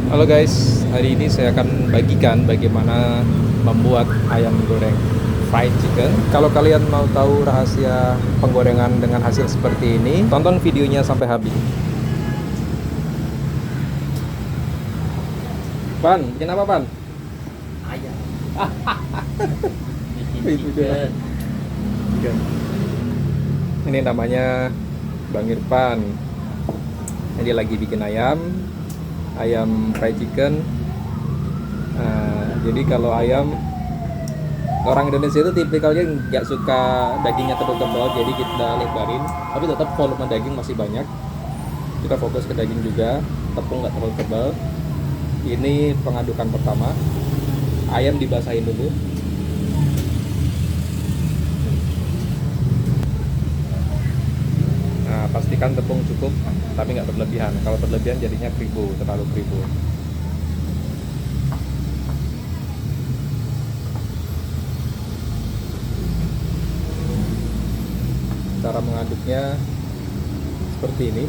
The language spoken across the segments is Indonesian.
Halo guys, hari ini saya akan bagikan bagaimana membuat ayam goreng fried chicken. Kalau kalian mau tahu rahasia penggorengan dengan hasil seperti ini, tonton videonya sampai habis. Pan, bikin apa Pan? Ayam bikin Itu dia. chicken. Ini namanya Bang Irfan. Ini lagi bikin ayam fried chicken. Jadi kalau ayam, orang Indonesia itu tipikalnya nggak suka dagingnya tebal-tebal, jadi kita lebarin, tapi tetap volume daging masih banyak. Kita fokus ke daging juga, tepung nggak terlalu tebal. Ini pengadukan pertama, ayam dibasahin dulu. Nah, pastikan tepung cukup, tapi nggak berlebihan. Kalau berlebihan jadinya kribo, terlalu kribo. Cara mengaduknya seperti ini,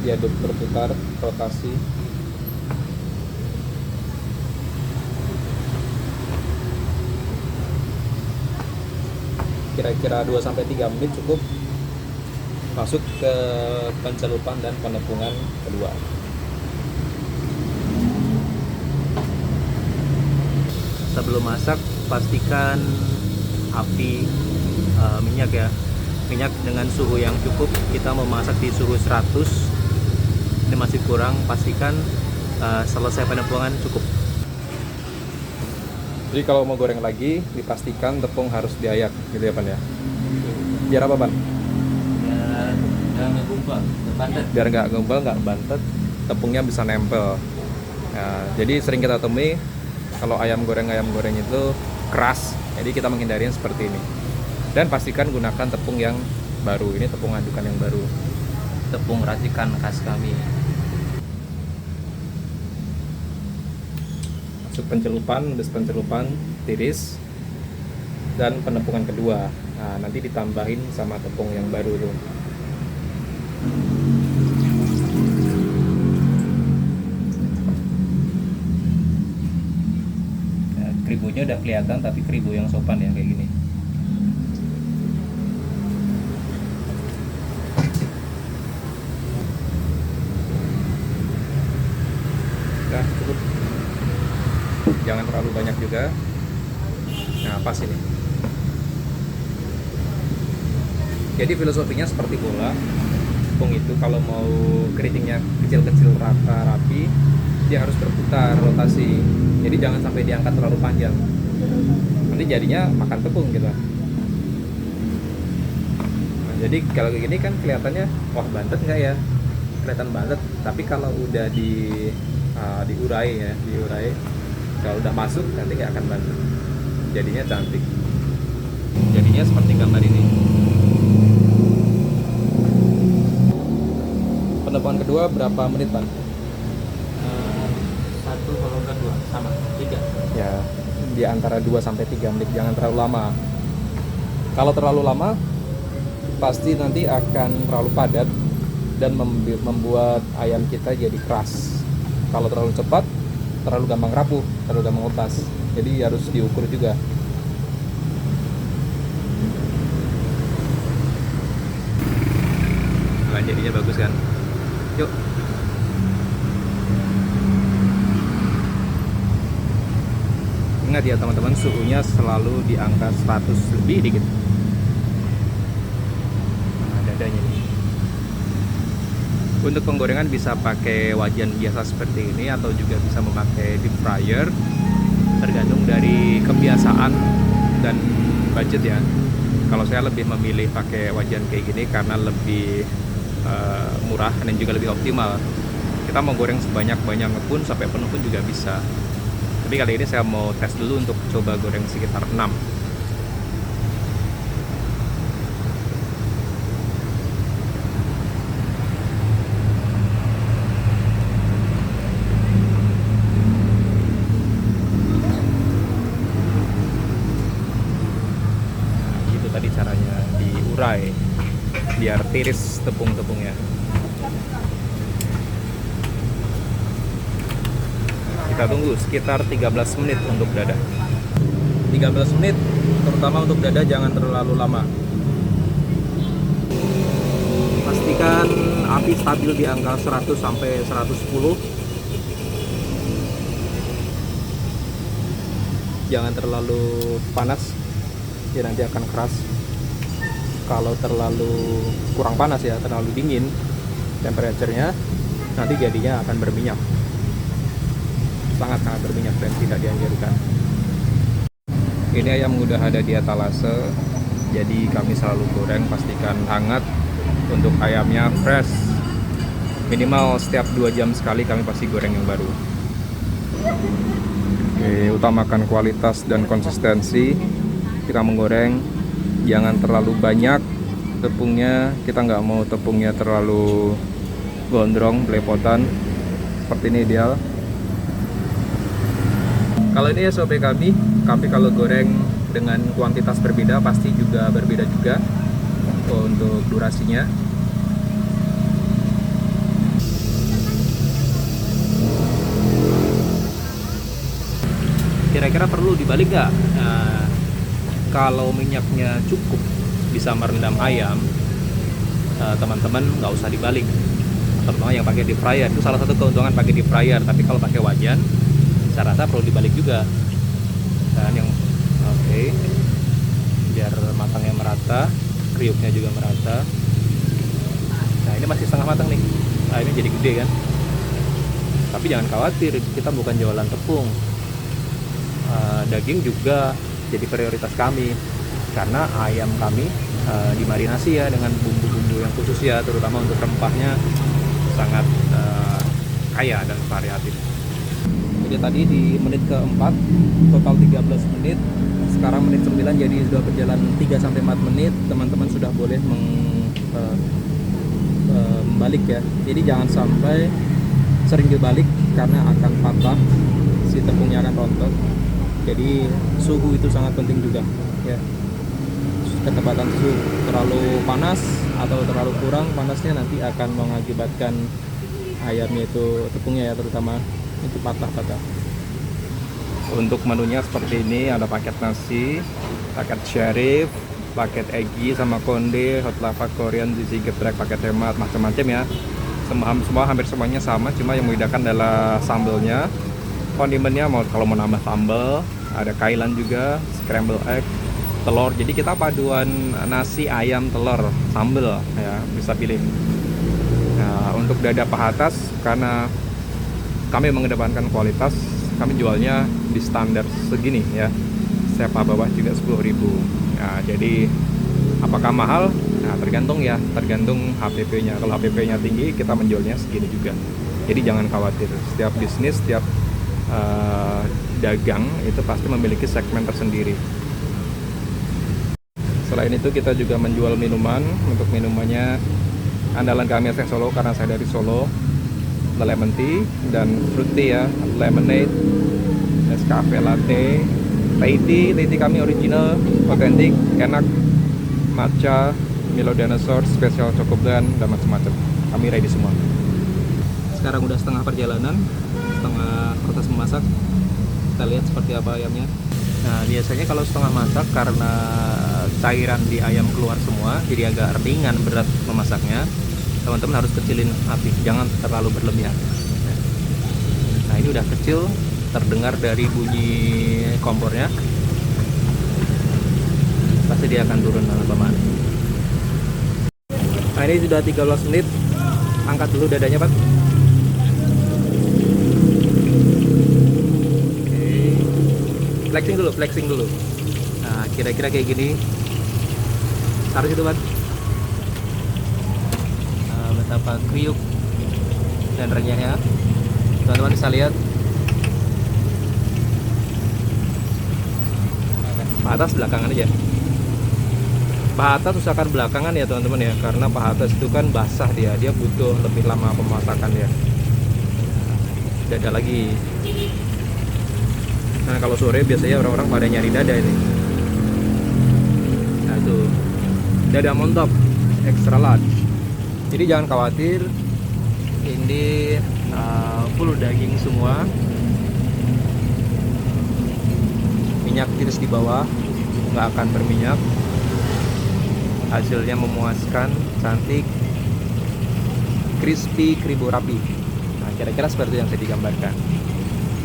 diaduk berputar, rotasi. Kira-kira 2-3 menit cukup. Masuk ke pencelupan dan penepungan kedua. Sebelum masak pastikan api minyak ya, minyak dengan suhu yang cukup. Kita memasak di suhu 100, ini masih kurang. Pastikan selesai penepungan cukup. Jadi kalau mau goreng lagi, dipastikan tepung harus diayak, gitu ya Pan ya. Biar apa Pan? Biar nggak gumpal, nggak padat. Biar nggak gumpal, nggak bantet, tepungnya bisa nempel. Nah, jadi sering kita temui kalau ayam goreng itu keras, jadi kita menghindari yang seperti ini. Dan pastikan gunakan tepung yang baru. Ini tepung adukan yang baru. Tepung racikan khas kami. Masuk pencelupan, dus pencelupan tiris, dan penepungan kedua. Nah, nanti ditambahin sama tepung yang baru tuh. Nah, kribonya udah kelihatan, tapi kribo yang sopan ya, kayak gini. Udah cukup, jangan terlalu banyak juga. Nah, pas ini. Jadi filosofinya seperti bola. Tepung itu kalau mau keritingnya kecil-kecil rata rapi, dia harus berputar rotasi. Jadi jangan sampai diangkat terlalu panjang. Nanti jadinya makan tepung gitu. Nah, jadi kalau kayak gini kan kelihatannya, wah bantet nggak ya? Kelihatan bantet. Tapi kalau udah diurai ya, kalau udah masuk nanti nggak akan bantet. Jadinya cantik. Jadinya seperti gambar ini. Penepungan kedua berapa menit Pan? Satu, kalau enggak dua, sama 3. Ya, di antara 2-3 menit, jangan terlalu lama. Kalau terlalu lama pasti nanti akan terlalu padat dan membuat ayam kita jadi keras. Kalau terlalu cepat, terlalu gampang rapuh, terlalu gampang lepas. Jadi harus diukur juga. Nah, jadinya bagus kan? Yuk. Ingat ya teman-teman, suhunya selalu di angka 100 lebih dikit. Nah, dadanya nih. Untuk penggorengan bisa pakai wajan biasa seperti ini, atau juga bisa memakai deep fryer. Tergantung dari kebiasaan dan budget ya. Kalau saya lebih memilih pakai wajan kayak gini karena lebih murah dan juga lebih optimal. Kita mau goreng sebanyak-banyaknya pun sampai penuh pun juga bisa. Tapi kali ini saya mau tes dulu untuk coba goreng sekitar 6. Nah, itu tadi caranya diurai biar tiris tepung-tepungnya. Kita tunggu sekitar 13 menit untuk dada. 13 menit, terutama untuk dada jangan terlalu lama. Pastikan api stabil di angka 100 sampai 110. Jangan terlalu panas, ya nanti akan keras. Kalau terlalu kurang panas ya, terlalu dingin temperaturenya, nanti jadinya akan berminyak. Sangat-sangat berminyak dan tidak dianjurkan. Ini ayam udah ada di etalase, jadi kami selalu goreng, pastikan hangat. Untuk ayamnya fresh, minimal setiap 2 jam sekali kami pasti goreng yang baru. Oke, utamakan kualitas dan konsistensi. Kita menggoreng, jangan terlalu banyak tepungnya. Kita nggak mau tepungnya terlalu gondrong, belepotan. Seperti ini ideal. Kalau ini SOP kami kalau goreng dengan kuantitas berbeda pasti juga berbeda juga untuk durasinya. Kira-kira perlu dibalik nggak? Nah, kalau minyaknya cukup bisa merendam ayam, teman-teman nggak usah dibalik. Terutama yang pakai deep fryer, itu salah satu keuntungan pakai deep fryer. Tapi kalau pakai wajan, saya rasa perlu dibalik juga. Dan yang oke, biar matangnya merata, kriuknya juga merata. Nah ini masih setengah matang nih. Nah ini jadi gede kan. Tapi jangan khawatir, kita bukan jualan tepung. Daging juga jadi prioritas kami, karena ayam kami dimarinasi ya dengan bumbu-bumbu yang khusus ya, terutama untuk rempahnya sangat kaya dan variatif. Jadi tadi di menit keempat, total 13 menit. Sekarang menit 9, jadi sudah berjalan 3-4 menit. Teman-teman sudah boleh membalik ya. Jadi jangan sampai sering dibalik karena akan patah, si tepungnya akan rontok. Jadi suhu itu sangat penting juga ya. Ketepatan suhu, terlalu panas atau terlalu kurang panasnya nanti akan mengakibatkan ayamnya itu, tepungnya ya terutama, itu patah-patah. Untuk menunya seperti ini, ada paket nasi, paket sheriff, paket eggy sama konde, hot lava Korean, zizi geprek, paket hemat, macam-macam ya. Semua hampir semuanya sama, cuma yang membedakan adalah sambelnya. Kondimennya kalau mau nambah sambal, ada kailan juga, scramble egg, telur. Jadi kita paduan nasi, ayam, telur, sambal ya, bisa pilih. Nah, untuk dada paha atas, karena kami mengedepankan kualitas, kami jualnya di standar segini ya. Sepa bawah juga 10.000. Nah, jadi apakah mahal? Nah, tergantung ya, tergantung HPP-nya. Kalau HPP-nya tinggi, kita menjualnya segini juga. Jadi jangan khawatir. Setiap bisnis, setiap dagang itu pasti memiliki segmen tersendiri. Selain itu kita juga menjual minuman. Untuk minumannya andalan kami asal Solo karena saya dari Solo, lemon tea dan fruit tea ya, lemonade, Nescafe latte, Thai tea kami original, otentik, enak, matcha, Milo Dinosaur, special choco blend dan macam-macam. Kami ready semua. Sekarang udah setengah perjalanan, setengah proses memasak. Kita lihat seperti apa ayamnya. Nah biasanya kalau setengah masak, karena cairan di ayam keluar semua, jadi agak ringan berat memasaknya. Teman-teman harus kecilin api, jangan terlalu berlebihan. Nah ini udah kecil, terdengar dari bunyi kompornya. Pasti dia akan turun lama-lama. Nah ini sudah 13 menit. Angkat dulu dadanya Pak. Flexing dulu. Nah, kira-kira kayak gini. Taruh situ, Pak. Nah, betapa kriuk dan renyahnya. Teman-teman bisa lihat. Paha atas belakangan aja. Paha atas usahakan belakangan ya, teman-teman ya, karena paha atas itu kan basah dia butuh lebih lama pemasakan ya. Dada lagi. Nah kalau sore biasanya orang-orang pada nyari dada ini. Nah itu dada montop extra large. Jadi jangan khawatir, ini full daging semua. Minyak tiris di bawah, nggak akan berminyak. Hasilnya memuaskan, cantik, crispy, kribo rapi. Nah, kira-kira seperti yang saya digambarkan.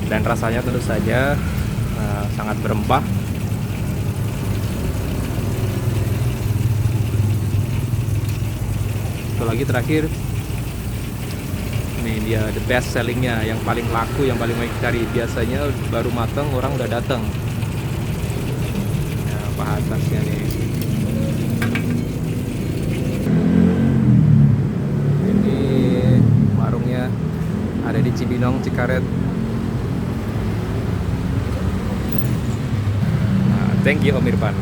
Dan rasanya tentu saja sangat berempah. Satu lagi terakhir, ini dia the best sellingnya, yang paling laku, yang paling banyak dicari. Biasanya baru matang orang udah datang. Nah, paha atasnya nih. Ini warungnya ada di Cibinong, Cikaret. Nah, thank you Om Irfan.